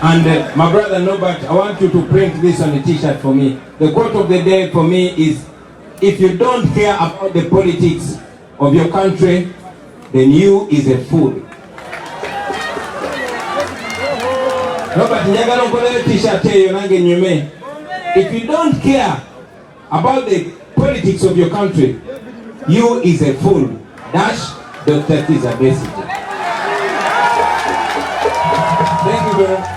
And my brother Norbert, I want you to print this on a t-shirt for me. The quote of the day for me is, if you don't care about the politics of your country, then you is a fool. Norbert, njagala okole t-shirt eyo nange nyume. If you don't care about the politics of your country, you is a fool. Dash Dr. Kizza Besigye. Thank you very much.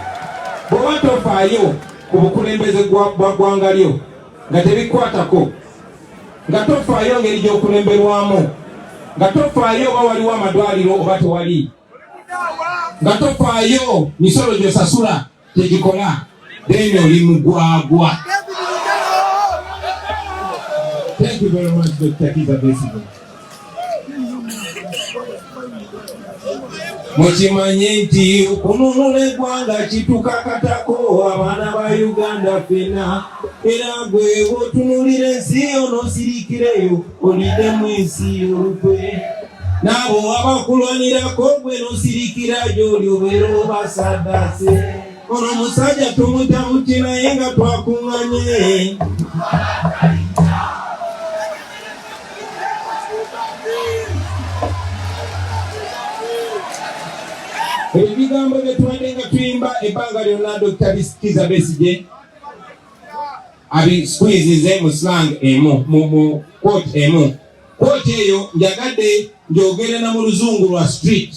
Bw'oba tofaayo ku bukulembeze bwa ggwanga lyo nga tebikwatako, nga tofaayo ngeri gy'okulemberwamu, nga tofaayo oba waliwo amadwaliro oba tewali, nga tofaayo misolo gy'osasula tegikola, then oli mugwagwa. Thank you very much, Dr. Kizza Besigye. Mukimanye nti okununula eggwanga kitukakatako abaana ba Uganda ffenna, era gwe bw'otunuulira ensi onoosiriikireyo oliddemu ensi olukwe, n'abo abakulwanirako gwe noosiriikira gy'oli obeera obasaddaase. Ono omusajja tumutabuti naye nga twakuŋŋanye. Ebigambo bye tubadde nga tuyimba ebbanga lyonna Dr. Kizza Besigye abisqueezeze mu slang emu, mu quote emu. Quote eyo njagadde njogere na mu luzungu lwa street.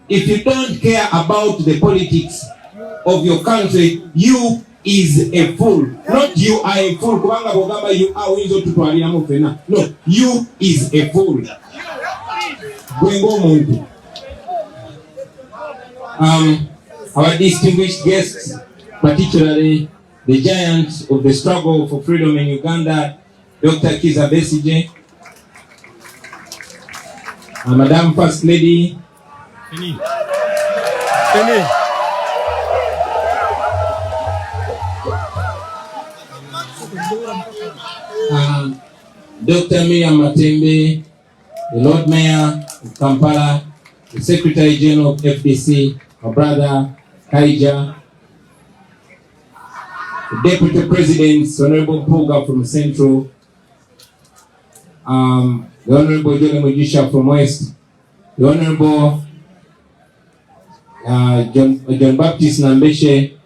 If you don't care about the politics of your country, you is a fool. Not you are a fool. Kubanga bw'ogamba you are oyinza otutwaliramu ffenna. No, you is a fool. Gwe ng'omuntu. Our distinguished guests, particularly the giant of the struggle for freedom in Uganda, Dr. Kizza Besigye, Madam First Lady, Dr. Miriam Matembe, the Lord Mayor of Kampala, the Secretary General of FDC, my brother Kaija, the Deputy President, Honorable Puga from Central, the Honorable Jolly Mujisha from West, the Honorable John Baptist Nambeshe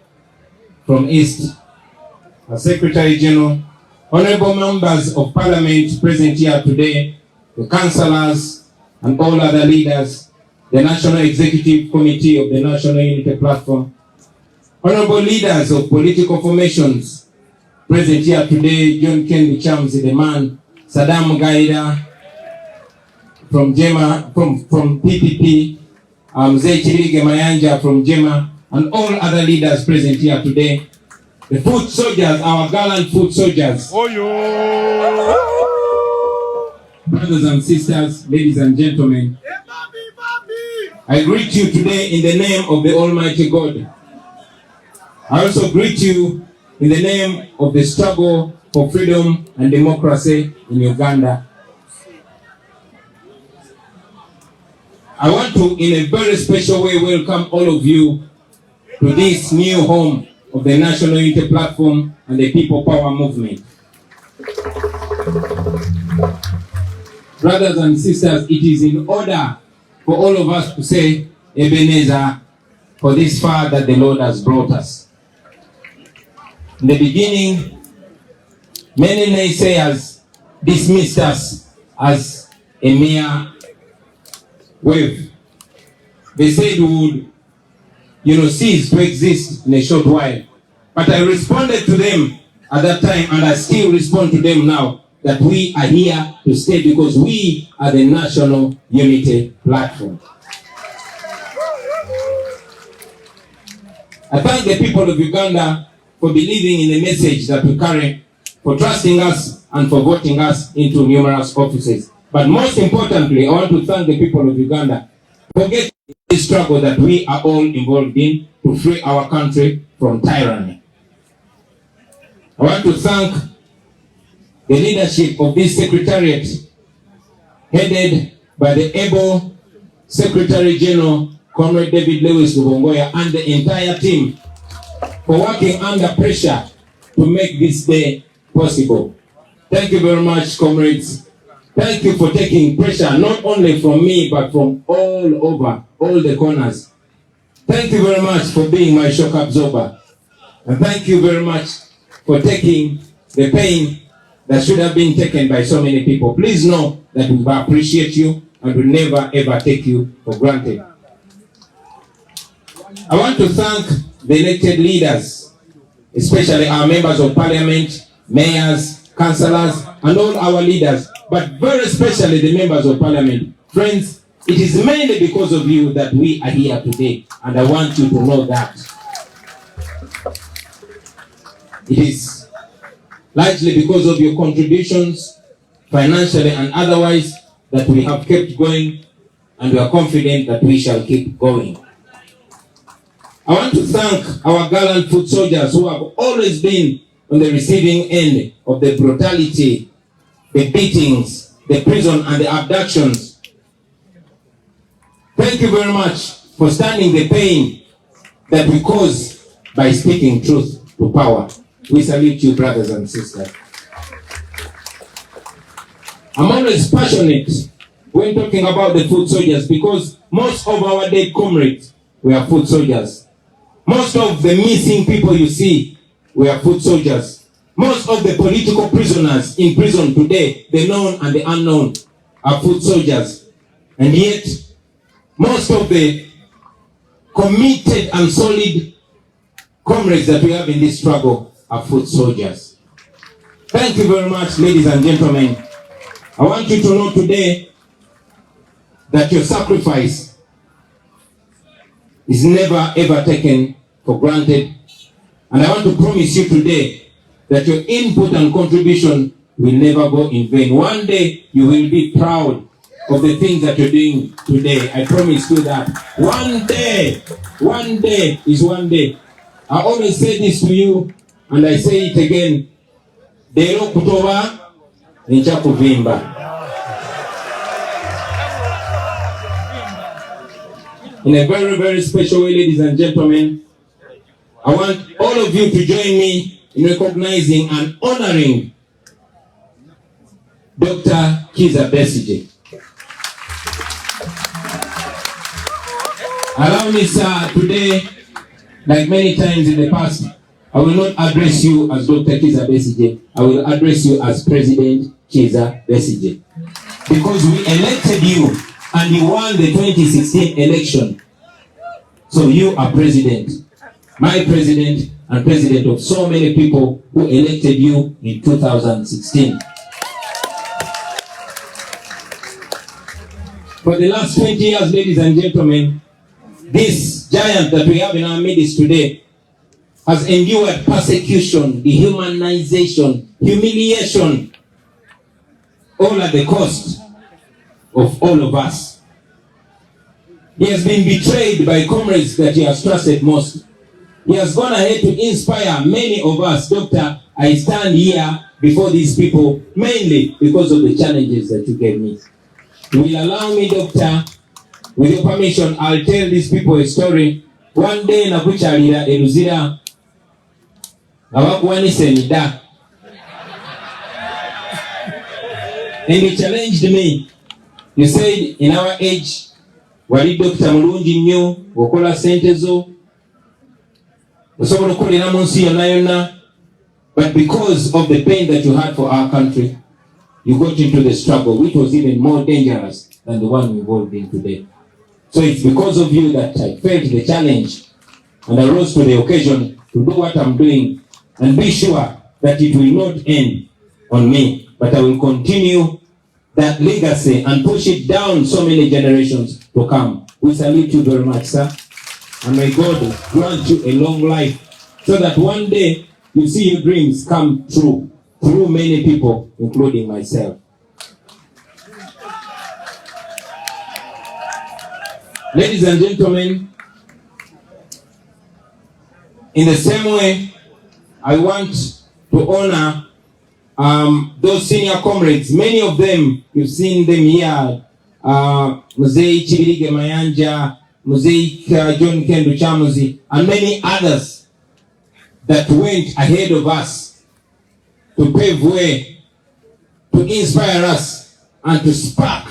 from East, the Secretary General, Honorable Members of Parliament present here today, the councillors and all other leaders, the National Executive Committee of the National Unity Platform, honorable leaders of political formations present here today, John Kennedy Chamsi, the man, Saddam Gaida from Jema, from PPP, Mzee Chirige Mayanja from Jema, and all other leaders present here today. The foot soldiers, our gallant foot soldiers. Brothers and sisters, ladies and gentlemen, I greet you today in the name of the Almighty God. I also greet you in the name of the struggle for freedom and democracy in Uganda. I want to, in a very special way, welcome all of you to this new home of the National Unity Platform and the People Power Movement. Brothers and sisters, it is in order for all of us to say, Ebenezer, for this far that the Lord has brought us. In the beginning, many naysayers dismissed us as a mere wave. They said we would, cease to exist in a short while. But I responded to them at that time, and I still respond to them now, that we are here to stay because we are the National Unity Platform. I thank the people of Uganda for believing in the message that we carry, for trusting us and for voting us into numerous offices. But most importantly, I want to thank the people of Uganda for getting the struggle that we are all involved in to free our country from tyranny. I want to thank the leadership of this secretariat, headed by the able Secretary General, Comrade David Lewis Lubongoya, and the entire team for working under pressure to make this day possible. Thank you very much, comrades. Thank you for taking pressure, not only from me, but from all over, all the corners. Thank you very much for being my shock absorber. And thank you very much for taking the pain that should have been taken by so many people. Please know that we appreciate you and will never ever take you for granted. I want to thank the elected leaders, especially our members of parliament, mayors, councillors, and all our leaders, but very especially the members of parliament. Friends, it is mainly because of you that we are here today, and I want you to know that. It is largely because of your contributions, financially and otherwise, that we have kept going, and we are confident that we shall keep going. I want to thank our gallant foot soldiers who have always been on the receiving end of the brutality, the beatings, the prison, and the abductions. Thank you very much for standing the pain that we cause by speaking truth to power. We salute you, brothers and sisters. I'm always passionate when talking about the foot soldiers because most of our dead comrades were foot soldiers. Most of the missing people you see were foot soldiers. Most of the political prisoners in prison today, the known and the unknown, are foot soldiers. And yet, most of the committed and solid comrades that we have in this struggle are foot soldiers. Thank you very much, ladies and gentlemen. I want you to know today that your sacrifice is never ever taken for granted. And I want to promise you today that your input and contribution will never go in vain. One day you will be proud of the things that you're doing today. I promise you that. One day is one day. I always say this to you, and I say it again. Dero kutoba nincha kuvimba. In a very, very special way, ladies and gentlemen, I want all of you to join me in recognizing and honoring Dr. Kizza Besigye. Allow me, sir, today, like many times in the past, I will not address you as Dr. Kizza Besigye. I will address you as President Kizza Besigye. Because we elected you and you won the 2016 election. So you are president, my president, and president of so many people who elected you in 2016. For the last 20 years, ladies and gentlemen, this giant that we have in our midst today has endured persecution, dehumanization, humiliation, all at the cost of all of us. He has been betrayed by comrades that he has trusted most. He has gone ahead to inspire many of us. Doctor, I stand here before these people mainly because of the challenges that you gave me. You will allow me, Doctor, with your permission, I'll tell these people a story. One day, nakuchalira eluzira abakuwanise nida. And you challenged me. You said, in our age, wali Dr. Mulungi nnyo, okola sente zo, osobola okukolera mu nsi yonna yonna, but because of the pain that you had for our country, you got into the struggle, which was even more dangerous than the one we involved in today. So it's because of you that I felt the challenge and I rose to the occasion to do what I'm doing and be sure that it will not end on me, but I will continue that legacy and push it down so many generations to come. We salute you very much, sir. And may God grant you a long life so that one day you see your dreams come true through many people, including myself. Ladies and gentlemen, in the same way, I want to honor those senior comrades. Many of them, you've seen them here. Mzee Chibirige Mayanja, Mzee John Kendu Chamuzi, and many others that went ahead of us to pave way, to inspire us, and to spark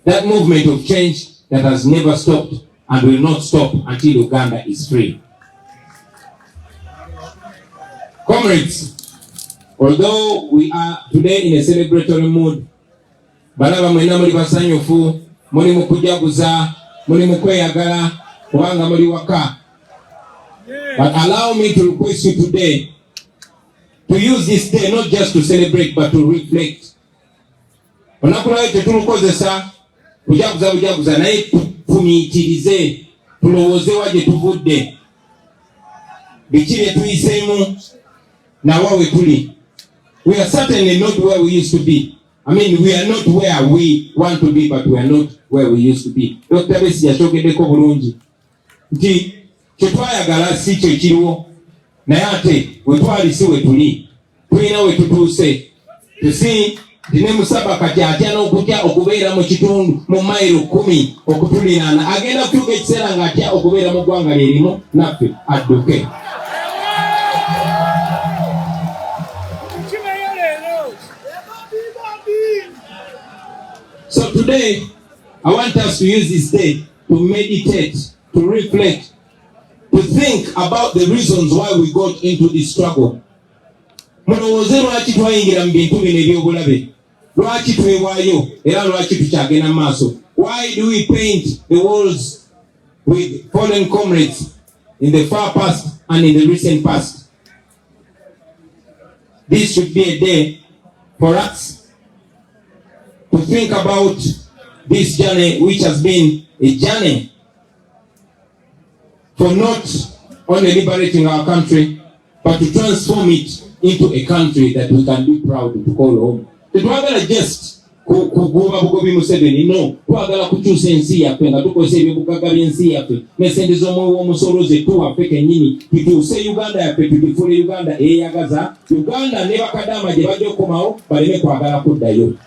that movement of change that has never stopped and will not stop until Uganda is free. Comrades, although we are today in a celebratory mood, balaba mwena muli basanyufu, muli mukujaguza, muli mukweyagala, kubanga muli waka. But allow me to request you today to use this day not just to celebrate but to reflect. Onakulayo tetulukozesa kujaguza naye tufumiitirize, tulowooze waje tuvudde, biki bye tuyiseemu nawawe tuli. We are certainly not where we used to be. I mean, we are not where we want to be, but we are not where we used to be. Dr. Besi yachokedeko bulungi nti kyetwayagala si kye kiriwo, naye ate we twali si we tuli, tulina we tutuuse. Tusi ne musaba kati atya n'okutya okubeera mu kitundu mu mayiro 10 okutuliraana, agenda kutuuka ekiseera ng'atya okubeera mu ggwanga lyerimu naffe adduke. So today, I want us to use this day to meditate, to reflect, to think about the reasons why we got into this struggle. Mulowooze lwaki twayingira mu bintu bino eby'obulabe, lwaki twewaayo era lwaki tukyagenda mu maaso. Why do we paint the walls with fallen comrades in the far past and in the recent past? This should be a day for us to think about this journey, which has been a journey for not only liberating our country, but to transform it into a country that we can be proud to call home. Tetwagala just kugoba bugobi Museveni, no. Twagala kukyusa ensi yaffe nga tukozesa ebyobugagga by'ensi yaffe n'essente z'omusolo ze tuwaffe kennyini, tutuuse Uganda yaffe tugifuule Uganda eyagaza, Uganda ne bakadama gye bajja okukomawo baleme kwagala kuddayo.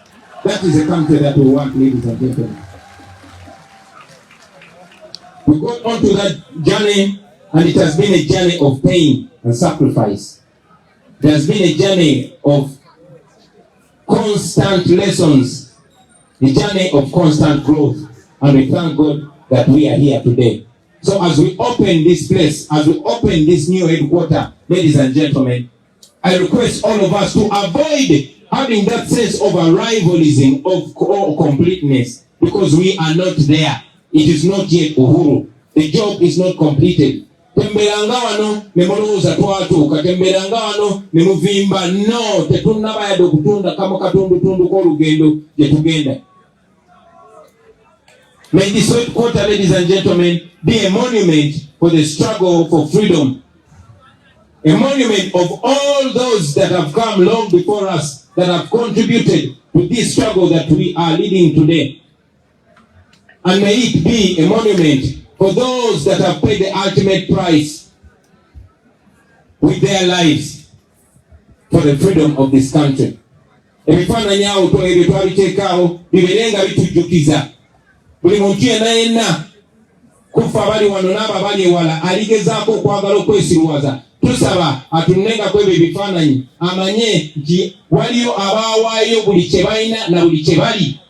That is a country that we want, ladies and gentlemen. We got onto that journey, and it has been a journey of pain and sacrifice. There has been a journey of constant lessons, a journey of constant growth, and we thank God that we are here today. So as we open this place, as we open this new headquarters, ladies and gentlemen, I request all of us to avoid having that sense of arrivalism, of completeness, because we are not there. It is not yet Uhuru. The job is not completed. Temberanga wano ne mulowooza twatuuka, temberanga wano ne muvimba. No, tetunnaba yadde okutunda kamo katundutundu k'olugendo gye tugenda. May this headquarters, ladies and gentlemen, be a monument for the struggle for freedom. A monument of all those that have come long before us, that have contributed to this struggle that we are leading today. And may it be a monument for those that have paid the ultimate price with their lives for the freedom of this country. Ebifaananyi awo ebyo twabiteekaawo bibeerenga bitujjukiza buli muntu yenna kufa abali wano n'abo abali ewala aligezaako okwagala okwesirwaza. Tusaba atunenga kwebyo ebifaananyi amanye nti waliyo abaawaayo buli kye balina na buli kye bali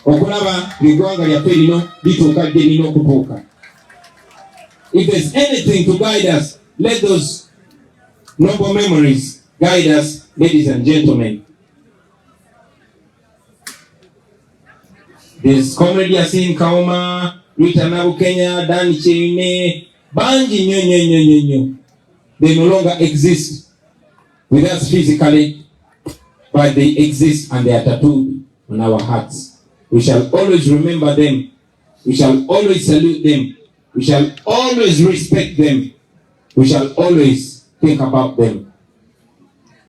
okulaba eggwanga lyaffe lino lituuka dde lina okutuuka. If there's anything to guide us, let those noble memories guide us, ladies and gentlemen. There's Comrade Yasin Kauma, Rita Nabukenya, Dan Chine, Banji nyo. They no longer exist with us physically, but they exist and they are tattooed on our hearts. We shall always remember them. We shall always salute them. We shall always respect them. We shall always think about them.